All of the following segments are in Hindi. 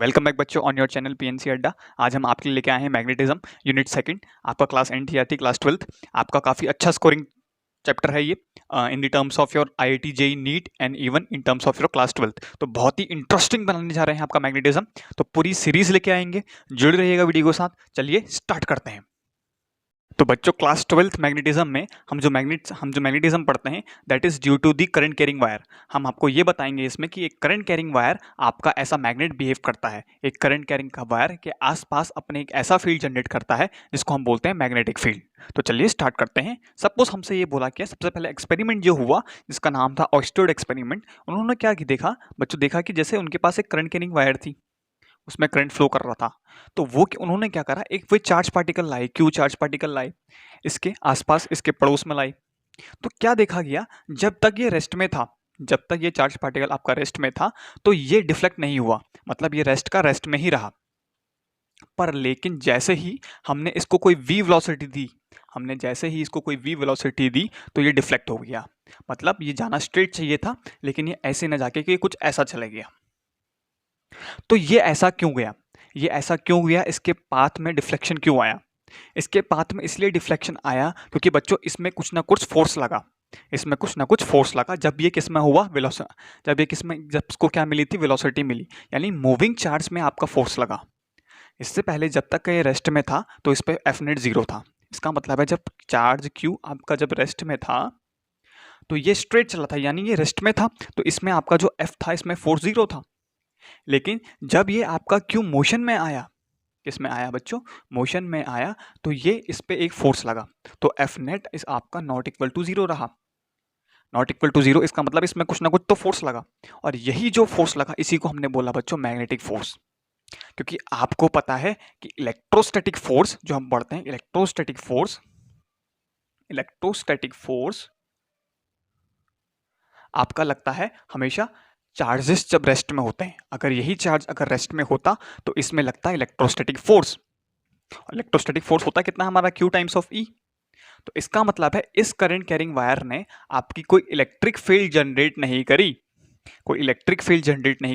वेलकम बैक बच्चों ऑन योर चैनल पीएनसी अड्डा। आज हम आपके लिए लेके आए हैं मैग्नेटिज्म यूनिट सेकंड। आपका क्लास एनसीईआरटी क्लास 12th। आपका काफ़ी अच्छा स्कोरिंग चैप्टर है ये in the terms of your IIT JEE neat and even in terms of your class 12th। तो बहुत ही इंटरेस्टिंग बनाने जा रहे हैं आपका मैग्नेटिज्म। तो पूरी सीरीज लेके आएंगे, जुड़े रहिएगा वीडियो के साथ। चलिए स्टार्ट करते हैं। तो बच्चों क्लास 12th मैग्नेटिज्म में हम जो मैग्नेटिज्म पढ़ते हैं that is due to the current carrying wire. हम आपको ये बताएंगे इसमें कि एक करंट कैरिंग वायर आपका ऐसा मैग्नेट बिहेव करता है। एक करंट कैरिंग का वायर के आसपास अपने एक ऐसा फील्ड जनरेट करता है जिसको हम बोलते हैं मैग्नेटिक फील्ड। तो चलिए स्टार्ट करते हैं। सपोज हमसे ये बोला कि सबसे पहले एक्सपेरिमेंट जो हुआ जिसका नाम था ऑयस्टेड एक्सपेरिमेंट। उन्होंने क्या देखा बच्चों, देखा कि जैसे उनके पास एक करंट कैरिंग वायर थी, उसमें करंट फ्लो कर रहा था। तो उन्होंने क्या करा, एक वो चार्ज पार्टिकल लाए, क्यू चार्ज पार्टिकल लाए, इसके आसपास इसके पड़ोस में लाए। तो क्या देखा गया, जब तक ये रेस्ट में था, जब तक ये चार्ज पार्टिकल आपका रेस्ट में था तो ये डिफ्लेक्ट नहीं हुआ, मतलब ये रेस्ट का रेस्ट में ही रहा। पर लेकिन जैसे ही हमने इसको कोई वी वेलोसिटी दी, तो ये डिफ्लेक्ट हो गया। मतलब ये जाना स्ट्रेट चाहिए था लेकिन ये ऐसे न जाके कि कुछ ऐसा चला गया। तो ये ऐसा क्यों गया, इसके पाथ में डिफ्लेक्शन क्यों आया? इसके पाथ में इसलिए डिफ्लेक्शन आया क्योंकि बच्चों इसमें कुछ ना कुछ फोर्स लगा। जब ये किस में हुआ, जब इसको क्या मिली थी, वेलोसिटी मिली, यानी मूविंग चार्ज में आपका फोर्स लगा। इससे पहले जब तक ये रेस्ट में था तो इस पे एफ नेट 0 था। इसका मतलब है जब चार्ज क्यू आपका जब रेस्ट में था तो ये स्ट्रेट चला था, यानी ये रेस्ट में था, तो इसमें आपका जो एफ था इसमें फोर्स 0 था। लेकिन जब ये आपका क्यू मोशन में आया, किस में आया बच्चों, मोशन में आया, तो ये इस पे एक फोर्स लगा, तो एफ नेट इस आपका नॉट इक्वल टू 0 रहा। नॉट इक्वल टू 0 इसका मतलब इसमें कुछ ना कुछ तो फोर्स लगा, और यही जो फोर्स लगा इसी को हमने बोला बच्चों मैग्नेटिक फोर्स। क्योंकि आपको पता है कि इलेक्ट्रोस्टैटिक फोर्स जो हम पढ़ते हैं, इलेक्ट्रोस्टैटिक फोर्स आपका लगता है हमेशा चार्जेस जब रेस्ट में होते हैं। अगर यही चार्ज अगर रेस्ट में होता तो इसमें लगता है इलेक्ट्रोस्टैटिक फोर्स। इलेक्ट्रोस्टैटिक फोर्स होता है कितना, हमारा Q टाइम्स ऑफ E। तो इसका मतलब है इस करंट कैरिंग वायर ने आपकी कोई इलेक्ट्रिक फील्ड जनरेट नहीं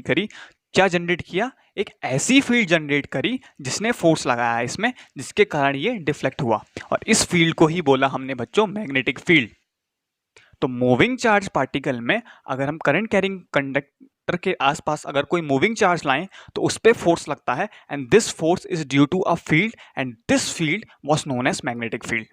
करी। क्या जनरेट किया, एक ऐसी फील्ड जनरेट करी जिसने फोर्स लगाया इसमें, जिसके कारण ये डिफ्लेक्ट हुआ, और इस फील्ड को ही बोला हमने बच्चों मैग्नेटिक फील्ड। तो मूविंग चार्ज पार्टिकल में अगर हम करंट कैरिंग कंडक्टर के आसपास अगर कोई मूविंग चार्ज लाएं तो उस पर फोर्स लगता है, and this force is due to a field, and this field was known as magnetic field.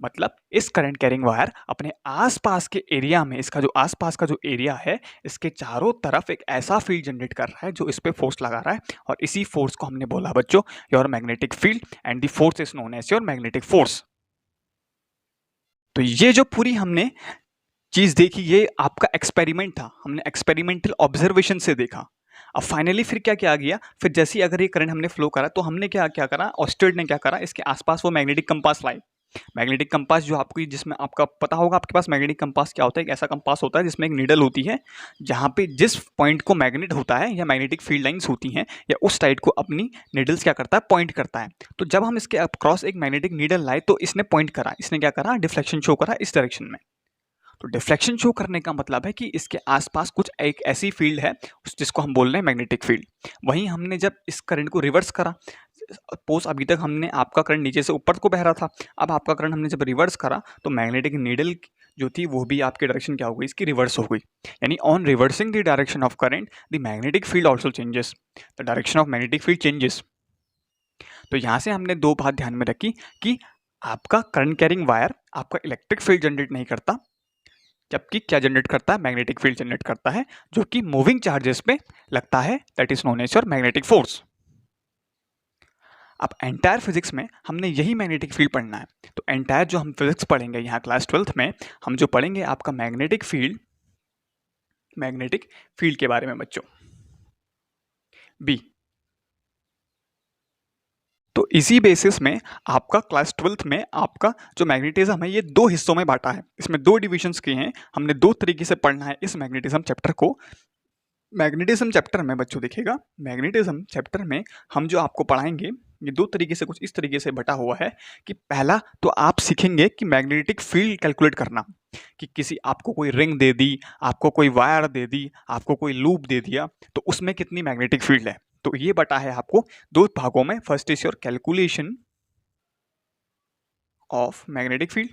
मतलब इस करंट कैरिंग वायर अपने आसपास के एरिया में, इसका जो आसपास का जो एरिया है, इसके चारों तरफ एक ऐसा फील्ड जनरेट कर रहा है जो इस पे फोर्स लगा रहा है, और इसी फोर्स को हमने बोला बच्चों your magnetic field, and the force is known as your magnetic force. तो ये जो पूरी हमने चीज देखी, ये आपका एक्सपेरिमेंट था, हमने एक्सपेरिमेंटल ऑब्जर्वेशन से देखा। अब फाइनली फिर क्या क्या गया, फिर जैसे ही अगर ये करंट हमने फ्लो करा तो हमने क्या क्या करा, ऑस्टेड ने क्या करा, इसके आसपास वो मैग्नेटिक कंपास लाए। मैग्नेटिक कंपास जो आपको, जिसमें आपका पता होगा आपके पास मैग्नेटिक कंपास क्या होता है, एक ऐसा कंपास होता है जिसमें एक नीडल होती है, जहाँ पे जिस पॉइंट को मैग्नेट होता है या मैग्नेटिक फील्ड लाइंस होती हैं या उस साइड को अपनी नीडल्स क्या करता है, पॉइंट करता है। तो जब हम इसके क्रॉस एक मैग्नेटिक नीडल लाए तो इसने पॉइंट करा, इसने क्या करा, डिफ्लेक्शन शो करा इस डायरेक्शन में। तो डिफ्लेक्शन शो करने का मतलब है कि इसके आसपास कुछ एक ऐसी फील्ड है जिसको हम बोल रहे हैं मैग्नेटिक फील्ड। वहीं हमने जब इस करंट को रिवर्स करा, सपोज अभी तक हमने आपका करंट नीचे से ऊपर को बह रहा था, अब आपका करंट हमने जब रिवर्स करा तो मैग्नेटिक नीडल जो थी वो भी आपकी डायरेक्शन क्या हो गई, इसकी रिवर्स हो गई। यानी on reversing the direction of current the magnetic field also changes, the direction of magnetic field changes. तो यहाँ से हमने दो बात ध्यान में रखी कि आपका करंट कैरिंग वायर आपका इलेक्ट्रिक फील्ड जनरेट नहीं करता, जबकि क्या जनरेट करता है, मैग्नेटिक फील्ड जनरेट करता है, जो कि मूविंग चार्जेस पे लगता है, that is known as your magnetic force. अब एंटायर फिजिक्स में हमने यही मैग्नेटिक फील्ड पढ़ना है। तो एंटायर जो हम फिजिक्स पढ़ेंगे यहाँ क्लास 12th में, हम जो पढ़ेंगे आपका मैग्नेटिक फील्ड के बारे में बच्चों, बी। तो इसी बेसिस में आपका क्लास 12th में आपका जो मैग्नेटिज्म है ये दो हिस्सों में बांटा है, इसमें दो डिविजन्स किए हैं। हमने दो तरीके से पढ़ना है इस मैग्नेटिज्म चैप्टर को। मैग्नेटिज्म चैप्टर में बच्चों देखिएगा, मैग्नेटिज्म चैप्टर में हम जो आपको पढ़ाएंगे ये दो तरीके से, कुछ इस तरीके से बटा हुआ है कि पहला तो आप सीखेंगे कि मैग्नेटिक फील्ड कैलकुलेट करना, कि किसी आपको कोई रिंग दे दी, आपको कोई वायर दे दी, आपको कोई लूप दे दिया, तो उसमें कितनी मैग्नेटिक फील्ड है। तो ये बटा है आपको दो भागों में। First is your calculation of magnetic field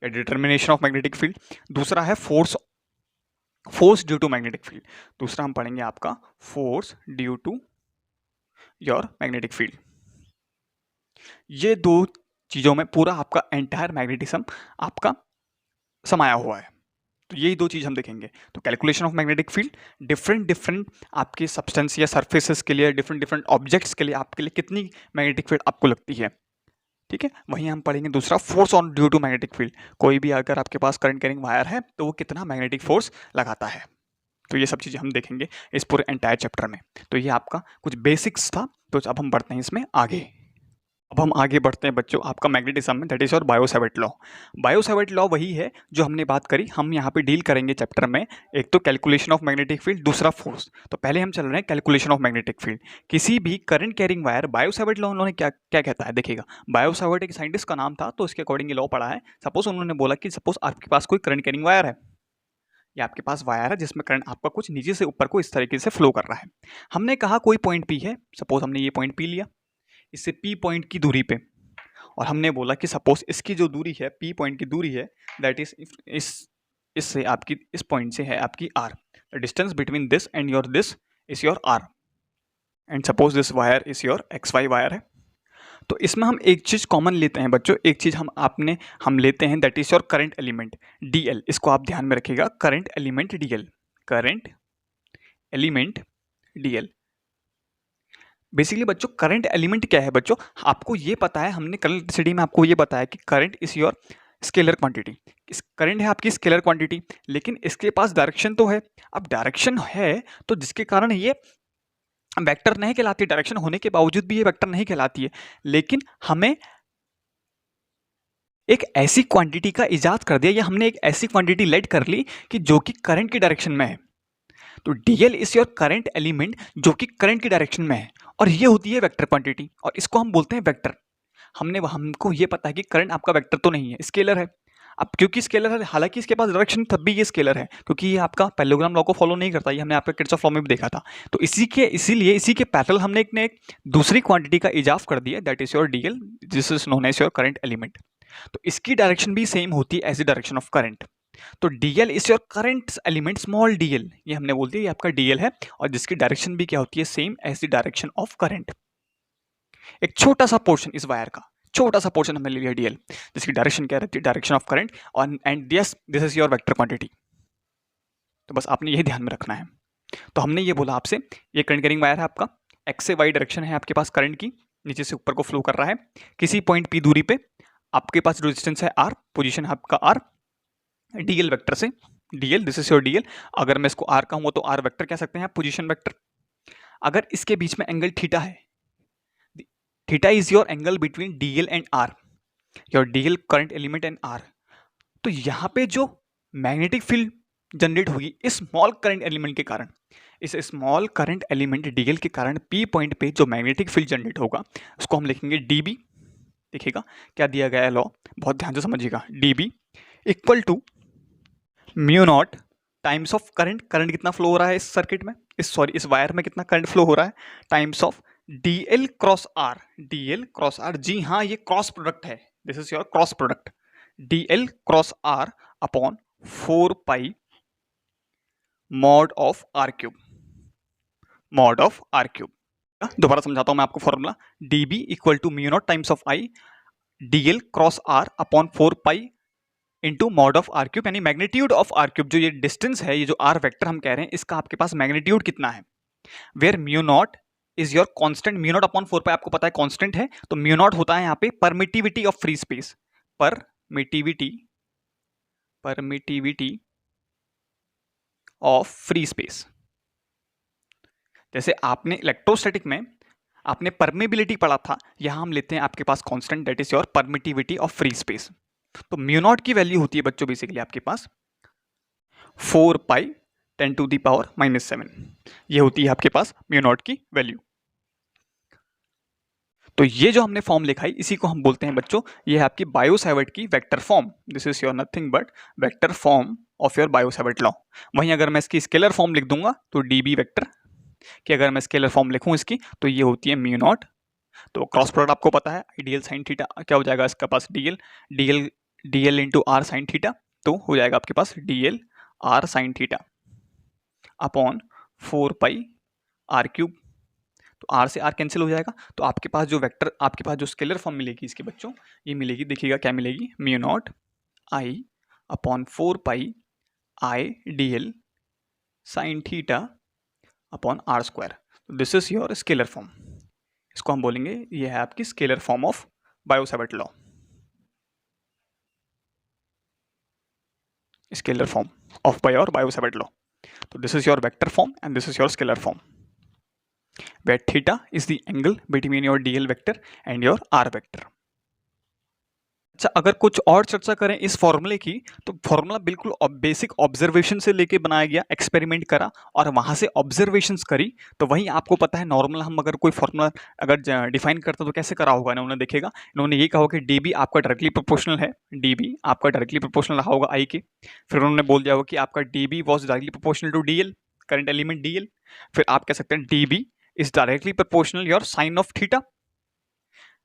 या डिटर्मिनेशन ऑफ मैग्नेटिक फील्ड, दूसरा है force due to magnetic field. दूसरा हम पढ़ेंगे आपका force due to your magnetic field. ये दो चीजों में पूरा आपका एंटायर मैग्नेटिज्म आपका समाया हुआ है। तो यही दो चीज हम देखेंगे। तो calculation of magnetic field, different आपके सब्सटेंस या सरफेसेस के लिए, डिफरेंट ऑब्जेक्ट्स के लिए आपके लिए कितनी मैग्नेटिक फील्ड आपको लगती है, ठीक है। वहीं हम पढ़ेंगे दूसरा force on due to magnetic field. कोई भी अगर आपके पास करंट कैरिंग वायर है तो वो कितना मैग्नेटिक फोर्स लगाता है। तो ये सब चीज़ें हम देखेंगे इस पूरे एंटायर चैप्टर में। तो ये आपका कुछ बेसिक्स था। तो अब हम बढ़ते हैं इसमें आगे। अब हम आगे बढ़ते हैं बच्चों आपका मैग्नेटिज्म में, दैट इज और बायो-सावर्ट लॉ। बायो-सावर्ट लॉ वही है जो हमने बात करी, हम यहाँ पे डील करेंगे चैप्टर में। एक तो कैलकुलेशन ऑफ मैग्नेटिक फील्ड, दूसरा फोर्स। तो पहले हम चल रहे हैं कैलकुलेशन ऑफ मैग्नेटिक फील्ड। किसी भी current carrying wire, Biot-Savart law उन्होंने क्या क्या कहता है देखिएगा। बायो-सावर्ट एक साइंटिस्ट का नाम था, तो उसके अकॉर्डिंग ये लॉ पढ़ा है। सपोज उन्होंने बोला कि सपोज आपके पास कोई करंट कैरिंग वायर है, या आपके पास वायर है जिसमें करंट आपका कुछ नीचे से ऊपर को इस तरीके से फ्लो कर रहा है। हमने कहा कोई पॉइंट पी है, सपोज हमने ये पॉइंट पी लिया, इससे पी पॉइंट की दूरी पे, और हमने बोला कि सपोज इसकी जो दूरी है, पी पॉइंट की दूरी है, दैट इज इससे आपकी इस पॉइंट से है आपकी R. The distance between this and your this is your R, and suppose this wire is your X Y wire है। तो इसमें हम एक चीज़ कॉमन लेते हैं बच्चों, एक चीज़ हम लेते हैं, that is your current element D L. इसको आप ध्यान में रखिएगा, current element D L, current element D L. Basically बच्चों करंट एलिमेंट क्या है बच्चों, आपको ये पता है, हमने कल इलेक्ट्रिसिटी में आपको ये बताया कि current is your scalar quantity. इस करंट है आपकी स्केलर क्वांटिटी, लेकिन इसके पास डायरेक्शन तो है। अब डायरेक्शन है तो जिसके कारण ये वेक्टर नहीं कहलाती, डायरेक्शन होने के बावजूद भी ये वेक्टर नहीं कहलाती है। लेकिन हमें एक ऐसी क्वांटिटी का इजाद कर दिया, या हमने एक ऐसी क्वांटिटी लेट कर ली कि जो कि करंट की डायरेक्शन में है। तो DL is your current element जो कि करंट की डायरेक्शन में है, और ये होती है वेक्टर क्वांटिटी, और इसको हम बोलते हैं वेक्टर। हमको ये पता है कि करंट आपका वेक्टर तो नहीं है, स्केलर है। अब क्योंकि स्केलर है, हालांकि इसके पास डायरेक्शन, तब भी ये स्केलर है, क्योंकि ये आपका पैरेललोग्राम लॉ को फॉलो नहीं करता। ये हमने आपके किर्चॉफ लॉ में भी देखा था। तो इसीलिए इसी के पैरेलल हमने एक दूसरी क्वांटिटी का इजाफ कर दिया, that is your DL, this is known as your current element. तो इसकी डायरेक्शन भी सेम होती है as the direction of current. तो DL is your current element, small DL, ये हमने बोल दिया, ये आपका डीएल है, और जिसकी डायरेक्शन भी क्या होती है, same as the direction of current. एक छोटा सा पोर्शन इस वायर का, छोटा सा पोर्शन हमने ले लिया डीएल, जिसकी डायरेक्शन क्या रहती है, डायरेक्शन ऑफ करंट, और and yes this is your vector quantity. तो बस आपने यही ध्यान में रखना है। तो हमने ये बोला आपसे, ये करंट कैरिंग वायर है आपका, एक्स से वाई डायरेक्शन है आपके पास करंट की, नीचे से ऊपर को फ्लो कर रहा है। किसी पॉइंट पी दूरी पे आपके पास जो डिस्टेंस है आर, पोजीशन है आपका आर, डीएल वेक्टर से, DL this is your DL. अगर मैं इसको आर कहूँ तो आर वेक्टर कह सकते हैं आप, पोजीशन वेक्टर। अगर इसके बीच में एंगल थीटा है, theta is your angle between dl and R, your dl current element and R. तो यहाँ पे जो मैग्नेटिक फील्ड जनरेट होगी इस स्मॉल करंट एलिमेंट के कारण, इस स्मॉल करंट एलिमेंट डीएल के कारण पी पॉइंट पे जो मैग्नेटिक फील्ड जनरेट होगा उसको हम लिखेंगे डीबी। देखिएगा क्या दिया गया है लॉ, बहुत ध्यान से समझिएगा। DB equal to mu naught times of current, current कितना फ्लो हो रहा है इस सर्किट में, इस वायर में कितना करंट फ्लो हो रहा है, times of DL cross R, DL cross R. जी हाँ, ये क्रॉस प्रोडक्ट है, this is your cross product, DL cross R upon 4 pi mod of R cube, mod of R cube. दोबारा समझाता हूं मैं आपको formula, DB equal to mu naught times of I DL cross R upon 4 pi into mod of R cube, यानी मैग्नीट्यूड ऑफ आर क्यूब। जो ये डिस्टेंस है, ये जो आर वेक्टर हम कह रहे हैं, इसका आपके पास मैग्नीट्यूड कितना है, where mu naught is your constant, mu naught upon 4 pi आपको पता है कांस्टेंट है, तो म्यू नॉट होता है यहाँ पे permittivity of free space, permittivity of free space. जैसे आपने इलेक्ट्रोस्टैटिक में आपने परमेबिलिटी पढ़ा था, यहां हम लेते हैं आपके पास constant, that is your permittivity of free space. तो म्यू नॉट की वैल्यू होती है बच्चों बेसिकली आपके पास 4 पाई 10 टू दी पावर -7, ये होती है आपके पास म्यू नॉट की वैल्यू। तो ये जो हमने फॉर्म लिखा है इसी को हम बोलते हैं बच्चों, ये है आपकी बायो-सावर्ट की vector form, this is your nothing but vector form of your Biot-Savart law. वहीं अगर मैं इसकी स्केलर फॉर्म लिख दूंगा तो डीबी वेक्टर कि अगर मैं स्केलर फॉर्म लिखूँ इसकी तो ये होती है म्यू नॉट, तो क्रॉस प्रोडक्ट आपको पता है आइडियल साइन थीटा क्या हो जाएगा इसका पास DL into R sine theta, तो हो जाएगा आपके पास DL R sine theta upon 4 pi R cube. तो आर से आर कैंसिल हो जाएगा, तो आपके पास जो वेक्टर, आपके पास जो स्केलर फॉर्म मिलेगी इसके बच्चों, ये मिलेगी, देखिएगा क्या मिलेगी, mu naught I upon 4 pi I DL sine theta upon R square. This is your scalar form. इसको हम बोलेंगे ये है आपकी scalar form of Biot Savart law, scalar form of Biot Savart law. तो this is your vector form and this is your scalar form, where theta is the angle between your dl vector and your r vector। अच्छा, अगर कुछ और चर्चा करें इस फॉर्मूले की, तो फॉर्मूला बिल्कुल बेसिक ऑब्जर्वेशन से लेके बनाया गया, एक्सपेरिमेंट करा और वहां से ऑब्जर्वेशंस करी। तो वहीं आपको पता है नॉर्मल हम अगर कोई फॉर्मूला अगर डिफाइन करते तो कैसे करा होगा इन्होंने, देखेगा इन्होंने ये कहा कि डी बी आपका डायरेक्टली प्रोपोर्शनल है, डी बी आपका डायरेक्टली प्रोपोर्शनल रहा होगा आई के। फिर उन्होंने बोल दिया होगा कि आपका D B was directly proportional to D L, current element D L. फिर आप कह सकते हैं D B is directly proportional your sine of theta,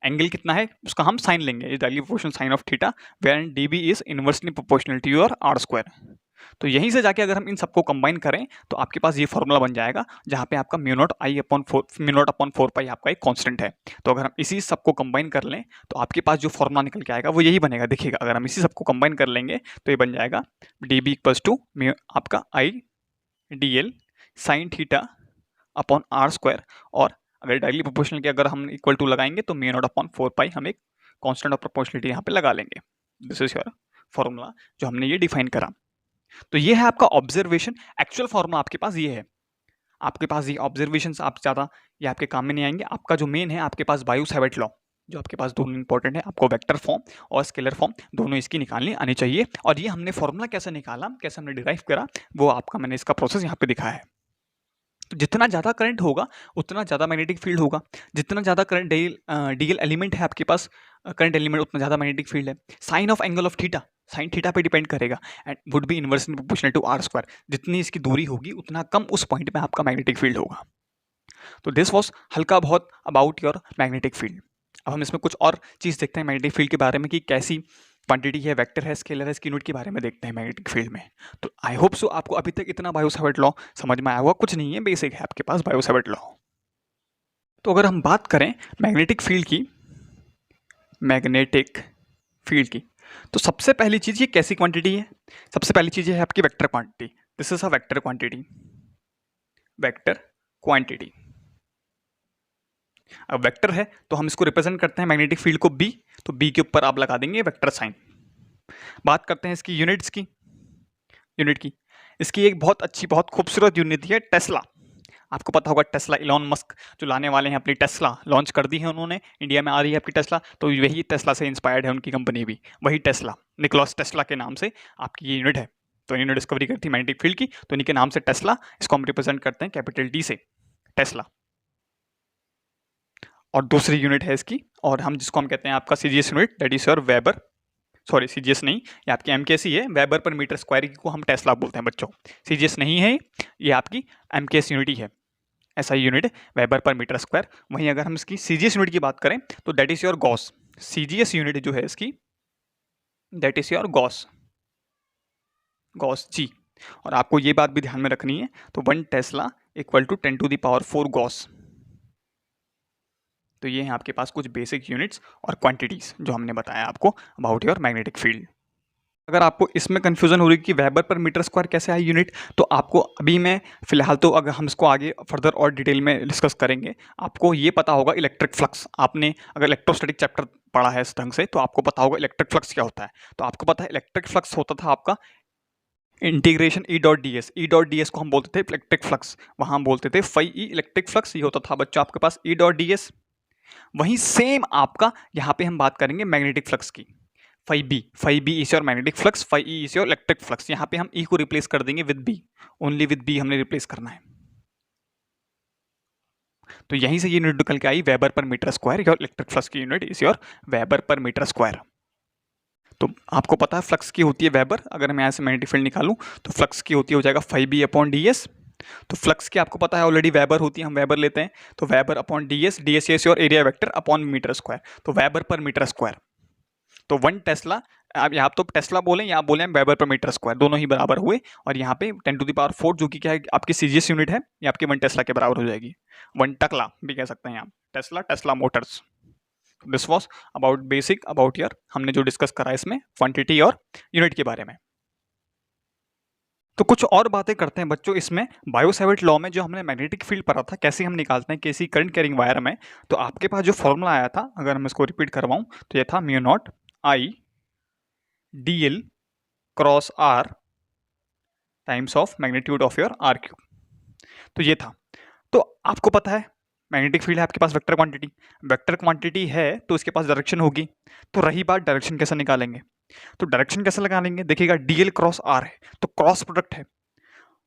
angle कितना है उसका हम साइन लेंगे, is directly proportional sine of theta, where dB is inversely proportional to your R square. तो यहीं से जाके अगर हम इन सबको कंबाइन करें तो आपके पास ये फॉर्मूला बन जाएगा, जहाँ पे आपका म्यू नॉट अपॉन 4 पाई आपका एक कांस्टेंट है। तो अगर हम इसी सबको कंबाइन कर लें तो आपके पास जो फॉर्मूला निकल के आएगा वो यही बनेगा। देखिएगा अगर हम इसी सबको कंबाइन कर लेंगे तो ये बन जाएगा डी बी इक्वल्स टू आपका I D L sine theta upon R square, और अगर डायरेक्टली प्रोपोर्शनल के अगर हम इक्वल टू लगाएंगे तो म्यू नॉट अपॉन 4 पाई हम एक कांस्टेंट ऑफ प्रोपोर्शनलिटी यहाँ पे लगा लेंगे। दिस इज योर फॉर्मूला जो हमने ये डिफाइन करा। तो ये है आपका ऑब्जर्वेशन, एक्चुअल फॉर्मूला आपके पास ये है। आपके पास ये ऑब्जर्वेशन आप ज़्यादा ये आपके काम में नहीं आएंगे। आपका जो मेन है आपके पास बायो-सावर्ट लॉ, जो आपके पास दोनों इंपॉर्टेंट है, आपको वेक्टर फॉर्म और स्केलर फॉर्म दोनों इसकी निकालनी आनी चाहिए। और ये हमने फॉर्मूला कैसे निकाला, कैसे हमने डिराइव करा, वो आपका मैंने इसका प्रोसेस यहाँ पे दिखाया है। तो जितना ज़्यादा करंट होगा उतना ज़्यादा मैग्नेटिक फील्ड होगा, जितना ज़्यादा करंट डीएल एलिमेंट है आपके पास, करंट एलिमेंट उतना ज़्यादा मैग्नेटिक फील्ड है। Sine of angle of theta, sine theta पे डिपेंड करेगा and would be inversely proportional to R square. जितनी इसकी दूरी होगी उतना कम उस पॉइंट में आपका मैग्नेटिक फील्ड होगा। तो दिस वॉज हल्का बहुत अबाउट योर मैग्नेटिक फील्ड। अब हम इसमें कुछ और चीज़ देखते हैं मैग्नेटिक फील्ड के बारे में कि कैसी क्वांटिटी है, वेक्टर है, स्केलर है, इसकी यूनिट के बारे में देखते हैं मैग्नेटिक फील्ड में। तो आई होप सो आपको अभी तक इतना बायो-सावर्ट लॉ समझ में आया होगा। कुछ नहीं है, बेसिक है आपके पास बायो-सावर्ट लॉ। तो अगर हम बात करें मैग्नेटिक फील्ड की, मैग्नेटिक फील्ड की, तो सबसे पहली चीज़ ये कैसी क्वांटिटी है, सबसे पहली चीज़ है आपकी vector quantity. This is a vector quantity, vector quantity. अब वेक्टर है तो हम इसको रिप्रेजेंट करते हैं मैग्नेटिक फील्ड को बी, तो बी के ऊपर आप लगा देंगे वेक्टर साइन। बात करते हैं इसकी यूनिट्स की, यूनिट की। इसकी एक बहुत अच्छी बहुत खूबसूरत यूनिट है टेस्ला। आपको पता होगा टेस्ला, इलॉन मस्क जो लाने वाले हैं अपनी टेस्ला लॉन्च कर दी है उन्होंने, इंडिया में आ रही है आपकी टेस्ला। तो वही टेस्ला से इंस्पायर्ड है उनकी कंपनी भी, वही टेस्ला, निकोलस टेस्ला के नाम से आपकी ये यूनिट है। तो इन्होंने डिस्कवरी करी थी मैग्नेटिक फील्ड की, तो इन्हीं के नाम से टेस्ला, इसको हम रिप्रेजेंट करते हैं कैपिटल टी से, टेस्ला। और दूसरी यूनिट है इसकी, और हम जिसको हम कहते हैं आपका CGS unit, that is your weber, sorry CGS नहीं, ये आपकी एमकेसी है, वेबर पर मीटर स्क्वायर को हम टेस्ला बोलते हैं बच्चों। सीजीएस नहीं है, ये आपकी एमकेएस यूनिट ही है, ऐसा ही unit weber per metre square. वहीं अगर हम इसकी सीजीएस यूनिट की बात करें तो that is your gauss. CGS unit जो है इसकी that is your gauss, gauss G. और आपको ये बात भी ध्यान में रखनी है, तो 1 टेस्ला इक्वल टू 10⁴ गॉस। तो ये हैं आपके पास कुछ बेसिक यूनिट्स और क्वांटिटीज़ जो हमने बताया आपको अबाउट योर मैग्नेटिक फील्ड। अगर आपको इसमें कन्फ्यूजन हो रही है कि वेबर पर मीटर स्क्वायर कैसे है यूनिट, तो आपको अभी मैं फिलहाल तो अगर हम इसको आगे फर्दर और डिटेल में डिस्कस करेंगे, आपको ये पता होगा इलेक्ट्रिक फ्लक्स। आपने अगर इलेक्ट्रोस्टैटिक चैप्टर पढ़ा है इस ढंग से तो आपको पता होगा इलेक्ट्रिक फ्लक्स क्या होता है। तो आपको पता है इलेक्ट्रिक फ्लक्स होता था आपका इंटीग्रेशन ई डॉट डी एस को हम बोलते थे इलेक्ट्रिक फ्लक्स, वहाँ हम बोलते थे फाई ई इलेक्ट्रिक फ्लक्स। ये होता था बच्चों आपके पास ई डॉट डी एस। वहीं सेम आपका यहाँ पे हम बात करेंगे मैग्नेटिक फ्लक्स की, phi B is your magnetic flux, phi E is your electric flux. यहाँ पे हम ई को रिप्लेस कर देंगे with B, only with B हमने रिप्लेस करना है। तो यहीं से ये यूनिट निकल के आई weber per metre square, your electric flux की unit is your weber per metre square. तो आपको पता है फ्लक्स की होती है वेबर, अगर मैं यहाँ से मैग्नेटिक फील्ड निकालूं तो फ्लक्स की होती है हो जाएगा phi B upon D S, तो फ्लक्स की आपको पता है ऑलरेडी, वेबर होती है, हम वेबर लेते हैं, तो weber upon ds, ds is your area vector upon metre square, तो वेबर पर मीटर स्क्वायर। तो 1 टेस्ला, आप यहाँ तो टेस्ला बोलें या बोले वेबर पर मीटर स्क्वायर, दोनों ही बराबर हुए, और यहाँ पे 10⁴ जो कि क्या है आपकी सीजीएस यूनिट है, ये आपकी 1 टेस्ला के बराबर हो जाएगी। 1 टकला भी कह सकते हैं आप, Tesla, Tesla Motors. This was about basic about your, हमने जो डिस्कस करा इसमें क्वांटिटी और यूनिट के बारे में। तो कुछ और बातें करते हैं बच्चों इसमें। बायो-सैवर्ट लॉ में जो हमने मैग्नेटिक फील्ड पढ़ा था, कैसे हम निकालते हैं किसी करंट कैरिंग वायर में, तो आपके पास जो फॉर्मूला आया था, अगर मैं इसको रिपीट करवाऊं तो ये था mu naught I dl cross R times of magnitude of your R cube. तो ये था। तो आपको पता है मैग्नेटिक फील्ड है आपके पास वेक्टर क्वांटिटी है, तो इसके पास डायरेक्शन होगी। तो रही बात डायरेक्शन कैसे निकालेंगे, तो डायरेक्शन कैसे लगा लेंगे, देखिएगा डीएल क्रॉस आर है तो क्रॉस प्रोडक्ट है,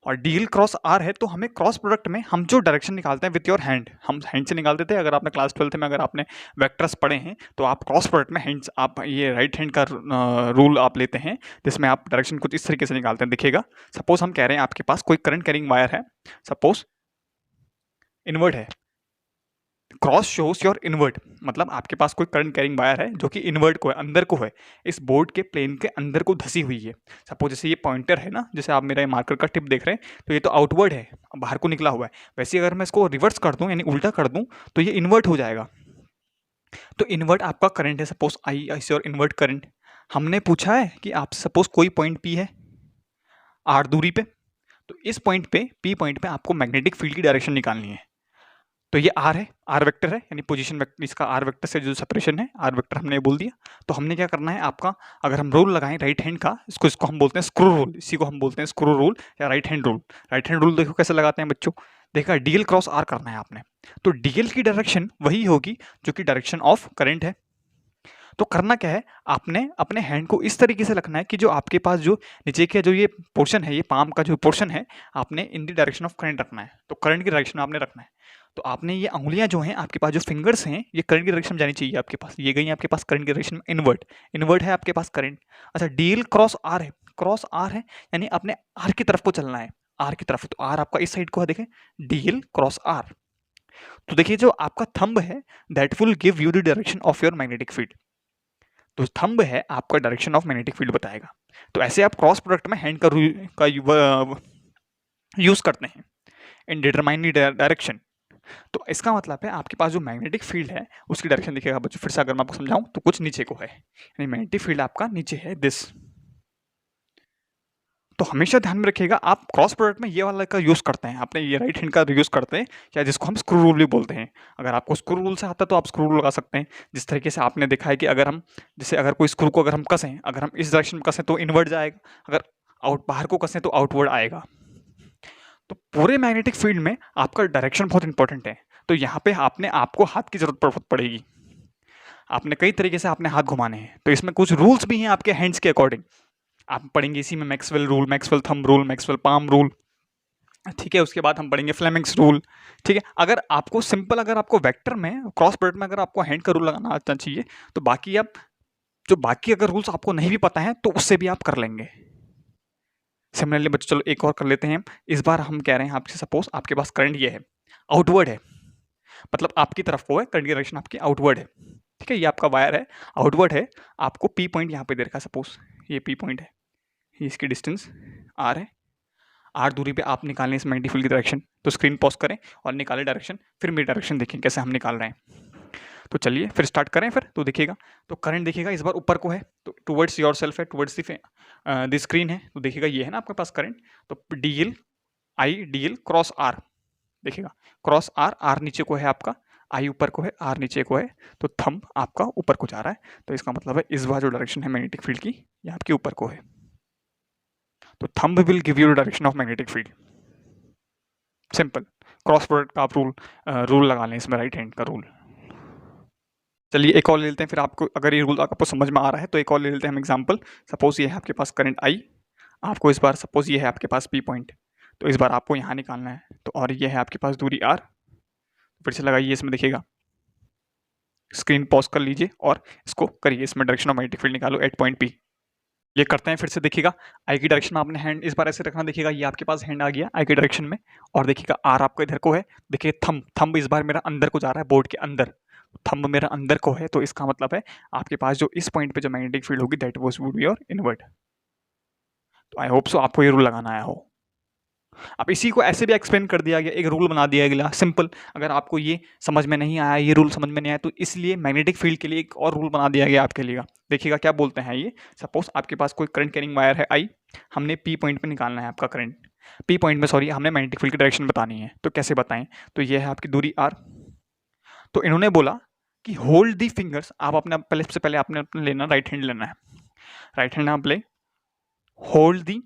और डीएल क्रॉस आर है तो हमें क्रॉस प्रोडक्ट में हम जो डायरेक्शन निकालते हैं विथ योर हैंड, हम हैंड से निकालते थे। अगर आपने क्लास 12th में अगर आपने वेक्टर्स पढ़े हैं तो आप क्रॉस प्रोडक्ट में हैंड्स, आप ये राइट हैंड का रूल आप लेते हैं, जिसमें आप डायरेक्शन कुछ इस तरीके से निकालते हैं। देखिएगा सपोज हम कह रहे हैं आपके पास कोई करंट कैरिंग वायर है, सपोज इनवर्ट है, क्रॉस शोज योर इनवर्ट, मतलब आपके पास कोई करंट कैरिंग वायर है जो कि इनवर्ट को है, अंदर को है, इस बोर्ड के प्लेन के अंदर को धसी हुई है। सपोज जैसे ये पॉइंटर है ना, जैसे आप मेरा मार्कर का टिप देख रहे हैं, तो ये तो आउटवर्ड है, बाहर को निकला हुआ है। वैसे अगर मैं इसको रिवर्स कर दूं यानी उल्टा कर दूं तो ये इन्वर्ट हो जाएगा। तो इन्वर्ट आपका करंट है, suppose I is your invert current. हमने पूछा है कि आप सपोज कोई पॉइंट पी है आर दूरी पे, तो इस पॉइंट पे पी पॉइंट पे आपको मैग्नेटिक फील्ड की डायरेक्शन निकालनी है। तो ये आर है, आर वेक्टर है, यानी पोजीशन वेक्टर, इसका आर वेक्टर से जो सेपरेशन है, आर वेक्टर हमने बोल दिया। तो हमने क्या करना है आपका, अगर हम रूल लगाएं राइट हैंड का, इसको हम बोलते हैं स्क्रू रूल, इसी को हम बोलते हैं स्क्रू रूल या right hand rule. Right hand rule देखो कैसे लगाते हैं बच्चों, देखा डीएल क्रॉस आर करना है आपने, तो डीएल की डायरेक्शन वही होगी जो कि डायरेक्शन ऑफ करंट है। तो करना क्या है, आपने अपने हैंड को इस तरीके से रखना है कि जो आपके पास जो नीचे का जो ये पोर्शन है, ये पाम का जो पोर्शन है, आपने इन द डायरेक्शन ऑफ करंट रखना है, तो करंट की डायरेक्शन आपने रखना है। तो आपने ये उंगलियां जो हैं आपके पास, जो फिंगर्स हैं, ये करंट की डायरेक्शन में जानी चाहिए आपके पास, ये गई आपके पास करंट की डायरेक्शन में, इनवर्ट, इनवर्ट है आपके पास करंट। अच्छा डीएल क्रॉस आर है, क्रॉस आर है यानी अपने आर की तरफ को चलना है, आर की तरफ, तो आर आपका इस साइड को है, देखें डीएल क्रॉस आर। तो देखिए जो आपका थंब है that will give you the direction of your magnetic field, तो थंब है आपका डायरेक्शन ऑफ मैग्नेटिक फील्ड बताएगा। तो ऐसे आप क्रॉस प्रोडक्ट में हैंड का यूज करते हैं इन डिटरमाइन डायरेक्शन। तो इसका मतलब है आपके पास जो मैग्नेटिक फील्ड है उसकी डायरेक्शन दिखेगा बच्चों, फिर से अगर मैं आपको समझाऊं तो कुछ नीचे को है, यानी मैग्नेटिक फील्ड आपका नीचे है दिस। तो हमेशा ध्यान में रखिएगा आप क्रॉस प्रोडक्ट में ये वाला का यूज करते हैं, आपने ये राइट हैंड का यूज करते हैं, या जिसको हम स्क्रू रूल भी बोलते हैं। अगर आपको स्क्रू रूल से आता है तो आप स्क्रू रूल लगा सकते हैं। जिस तरीके से आपने देखा है कि अगर हम, जैसे अगर कोई स्क्रू को अगर हम कसें, अगर हम इस डायरेक्शन में कसें तो इनवर्ट जाएगा, अगर बाहर को कसें तो आउटवर्ड आएगा। तो पूरे मैग्नेटिक फील्ड में आपका डायरेक्शन बहुत इंपॉर्टेंट है। तो यहाँ पे आपने आपको हाथ की जरूरत पड़ेगी, आपने कई तरीके से आपने हाथ घुमाने हैं। तो इसमें कुछ रूल्स भी हैं आपके हैंड्स के अकॉर्डिंग, आप पढ़ेंगे इसी में Maxwell rule, Maxwell thumb rule, Maxwell palm rule, ठीक है। उसके बाद हम पढ़ेंगे फ्लेमिंग्स रूल, ठीक है। अगर आपको सिंपल, अगर आपको वेक्टर में क्रॉस प्रोडक्ट में अगर आपको हैंड का रूल लगाना आना चाहिए तो बाकी आप जो बाकी अगर रूल्स आपको नहीं भी पता है तो उससे भी आप कर लेंगे। सिमिलरली बच्चों चलो एक और कर लेते हैं। इस बार हम कह रहे हैं आपसे, सपोज आपके पास करंट ये है, आउटवर्ड है, मतलब आपकी तरफ को है, करंट की डायरेक्शन आपकी आउटवर्ड है, ठीक है। ये आपका वायर है, आउटवर्ड है, आपको पी पॉइंट यहाँ पे दे रखा है, सपोज ये पी पॉइंट है, ये इसकी डिस्टेंस आर है, आर दूरी पे आप निकालें इस मैग्नेटिक फील्ड की डायरेक्शन। तो स्क्रीन पॉज करें और निकालें डायरेक्शन, फिर मेरी डायरेक्शन देखें कैसे हम निकाल रहे हैं। तो चलिए फिर स्टार्ट करें फिर, तो देखिएगा, तो करंट देखिएगा इस बार ऊपर को है, तो टुवर्ड्स योर सेल्फ है, टुवर्ड्स द स्क्रीन है। तो देखिएगा ये है ना आपके पास करंट, तो dl I DL cross R, देखिएगा क्रॉस आर, आर नीचे को है आपका, आई ऊपर को है, आर नीचे को है, तो थंब आपका ऊपर को जा रहा है। तो इसका मतलब है इस बार जो डायरेक्शन है मैग्नेटिक फील्ड की, ये आपके ऊपर को है। तो thumb will give you direction of magnetic field, simple. Cross product का आप रूल लगा लें इसमें, राइट हैंड का रूल। चलिए एक और ले लेते हैं, फिर आपको अगर ये रूल आपको समझ में आ रहा है तो एक और ले लेते हैं हम एग्जांपल। सपोज ये है आपके पास करंट आई, आपको इस बार सपोज ये है आपके पास पी पॉइंट, तो इस बार आपको यहाँ निकालना है, तो और ये है आपके पास दूरी आर, फिर से लगाइए इसमें, देखिएगा स्क्रीन पॉज कर लीजिए और इसको करिए, इसमें डायरेक्शन ऑफ मैग्नेटिक फील्ड निकालो एट पॉइंट पी। ये करते हैं फिर से, देखिएगा आई की डायरेक्शन में आपने हैंड इस बार ऐसे रखना, देखिएगा ये आपके पास हैंड आ गया आई की डायरेक्शन में, और देखिएगा आर आपका इधर को है, देखिए थंब इस बार मेरा अंदर को जा रहा है, बोर्ड के अंदर, थंब मेरा अंदर को है, तो इसका मतलब है आपके पास जो इस पॉइंट पे जो मैग्नेटिक फील्ड होगी that would be your inward. तो आई होप सो आपको ये रूल लगाना आया हो। अब इसी को ऐसे भी एक्सप्लेन कर दिया गया, एक रूल बना दिया गया सिंपल। अगर आपको ये समझ में नहीं आया, ये रूल समझ में नहीं आया, तो इसलिए मैग्नेटिक फील्ड के लिए एक और रूल बना दिया गया आपके लिए। देखिएगा क्या बोलते हैं ये, सपोज आपके पास कोई करंट कैरिंग वायर है आई, हमने पी पॉइंट पे निकालना है आपका करंट, पी पॉइंट में सॉरी हमने मैग्नेटिक फील्ड की डायरेक्शन बतानी है, तो कैसे बताएं, तो ये है आपकी दूरी आर। तो इन्होंने बोला कि होल्ड दी फिंगर्स, आप अपने पहले सबसे पहले आपने अपने लेना राइट हैंड लेना है, राइट हैंड आप ले, hold the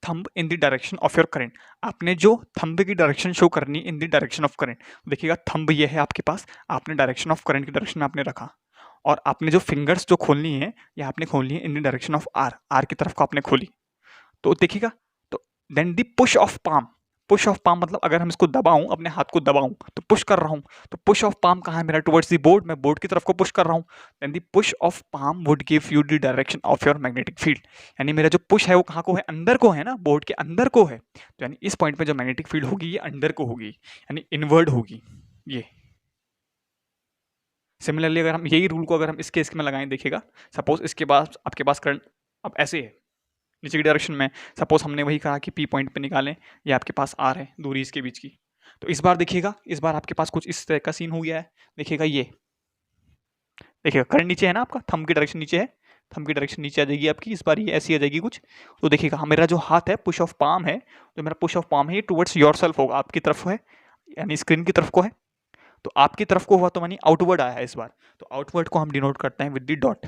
thumb in the direction of your current, आपने जो थंब की डायरेक्शन शो करनी इन द डायरेक्शन ऑफ करंट, देखिएगा थंब ये है आपके पास, आपने डायरेक्शन ऑफ करंट की डायरेक्शन में आपने रखा, और आपने जो फिंगर्स जो खोलनी है ये आपने खोलनी है in the direction of R, R की तरफ को आपने खोली, तो देखिएगा, तो then the push of palm, push of palm मतलब अगर हम इसको दबाऊं, अपने हाथ को दबाऊं तो पुश कर रहा हूं, तो पुश ऑफ पाम कहाँ है मेरा, टुवर्ड्स द बोर्ड, मैं बोर्ड की तरफ को पुश कर रहा हूं, then the push of palm would give you the direction of your magnetic field, यानी मेरा जो पुश है वो कहाँ को है, अंदर को है ना, बोर्ड के अंदर को है, तो यानी इस पॉइंट पे जो मैग्नेटिक फील्ड होगी ये अंदर को होगी, यानी इनवर्ड होगी ये। सिमिलरली अगर हम यही रूल को अगर हम इस केस में लगाएं, देखिएगा सपोज इसके पास आपके पास करंट अब ऐसे है नीचे की डायरेक्शन में, सपोज हमने वही कहा कि पी पॉइंट पे निकालें, ये आपके पास आर है दूरी इसके बीच की, तो इस बार देखिएगा इस बार आपके पास कुछ इस तरह का सीन हो गया है, देखिएगा ये, देखिएगा करंट नीचे है ना, आपका थंब की डायरेक्शन नीचे है, थंब की डायरेक्शन नीचे आ जाएगी आपकी, इस बार ये ऐसी आ जाएगी कुछ, तो देखिएगा मेरा जो हाथ है पुश ऑफ पाम है, जो मेरा पुश ऑफ पाम है ये टुवर्ड्स योर सेल्फ होगा, आपकी तरफ है, यानी स्क्रीन की तरफ को है, तो आपकी तरफ को हुआ तो मानी आउटवर्ड आया है इस बार, तो आउटवर्ड को हम डिनोट करते हैं विद द डॉट,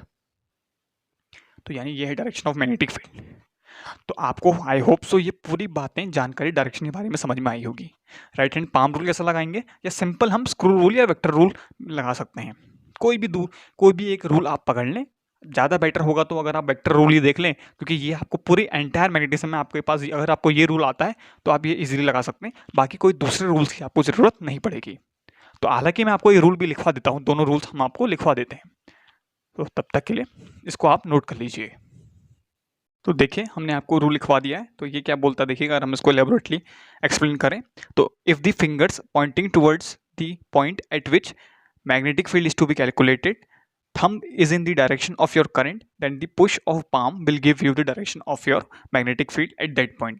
तो यानी ये है डायरेक्शन ऑफ मैग्नेटिक फील्ड। तो आपको आई होप सो ये पूरी बातें जानकारी डायरेक्शन के बारे में समझ में आई होगी। राइट हैंड पाम रूल कैसा लगाएंगे, या सिंपल हम स्क्रू रूल या वेक्टर रूल लगा सकते हैं, कोई भी एक रूल आप पकड़ लें, ज़्यादा बेटर होगा तो अगर आप वेक्टर रूल ही देख लें, क्योंकि ये आपको पूरी एंटायर मैग्नेटिज्म में आपके पास अगर आपको ये रूल आता है तो आप ये इजीली लगा सकते हैं, बाकी कोई दूसरे रूल्स की आपको ज़रूरत नहीं पड़ेगी। तो हालांकि मैं आपको ये रूल भी लिखवा देता हूँ, दोनों रूल्स हम आपको लिखवा देते हैं, तो तब तक के लिए इसको आप नोट कर लीजिए। तो देखिए हमने आपको रूल लिखवा दिया है, तो ये क्या बोलता है देखिएगा, अगर हम इसको एलेबोरेटली एक्सप्लेन करें तो if the fingers pointing towards the point at which magnetic field is to be calculated, thumb is in the direction of your current, then the push of palm will give you the direction of your magnetic field at that point।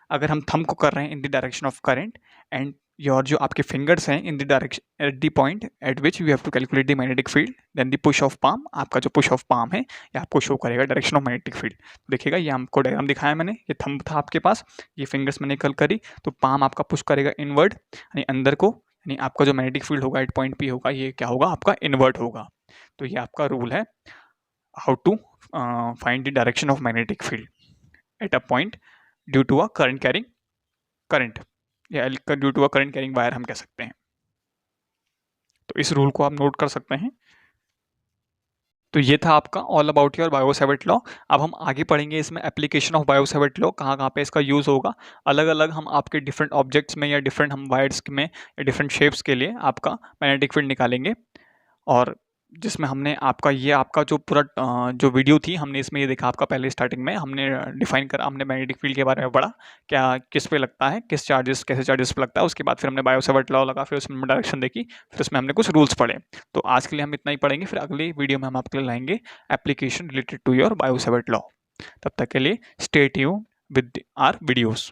अगर हम थंब को कर रहे हैं in the direction of current, and your जो आपके फिंगर्स हैं in the direction at the point at which you have to calculate the magnetic field, then the push of palm, आपका जो पुश ऑफ पाम है ये आपको शो करेगा डायरेक्शन ऑफ मैग्नेटिक फील्ड। देखिएगा ये हमको डायग्राम दिखाया मैंने, ये थंब था आपके पास, ये फिंगर्स मैंने कल करी, तो पाम आपका पुश करेगा इनवर्ड यानी अंदर को, यानी आपका जो मैग्नेटिक फील्ड होगा एट पॉइंट पी होगा ये क्या होगा आपका इनवर्ट होगा। तो ये आपका रूल है how to find the direction of magnetic field at a point due to a current carrying current, या due to a current carrying wire हम कह सकते हैं। तो इस रूल को आप नोट कर सकते हैं। तो ये था आपका all about your Biot Savart law. अब हम आगे पढ़ेंगे इसमें एप्लीकेशन ऑफ बायो-सैवर्ट लॉ, कहाँ कहाँ पे इसका यूज़ होगा, अलग अलग हम आपके डिफरेंट ऑब्जेक्ट्स में या डिफरेंट हम वायर्स में या डिफरेंट शेप्स के लिए आपका मैग्नेटिक फील्ड निकालेंगे, और जिसमें हमने आपका ये आपका जो पूरा जो वीडियो थी हमने इसमें ये देखा, आपका पहले स्टार्टिंग में हमने डिफाइन करा, हमने मैग्नेटिक फील्ड के बारे में पढ़ा, क्या किस पे लगता है, किस चार्जेस कैसे चार्जेस पे लगता है, उसके बाद फिर हमने बायो-सैवर्ट लॉ लगा, फिर उसमें डायरेक्शन देखी, फिर उसमें हमने कुछ रूल्स पढ़े। तो आज के लिए हम इतना ही पढ़ेंगे, फिर अगली वीडियो में हम आपके लिए लाएंगे application related to your Biot Savart law. तब तक के लिए stay tuned with our videos.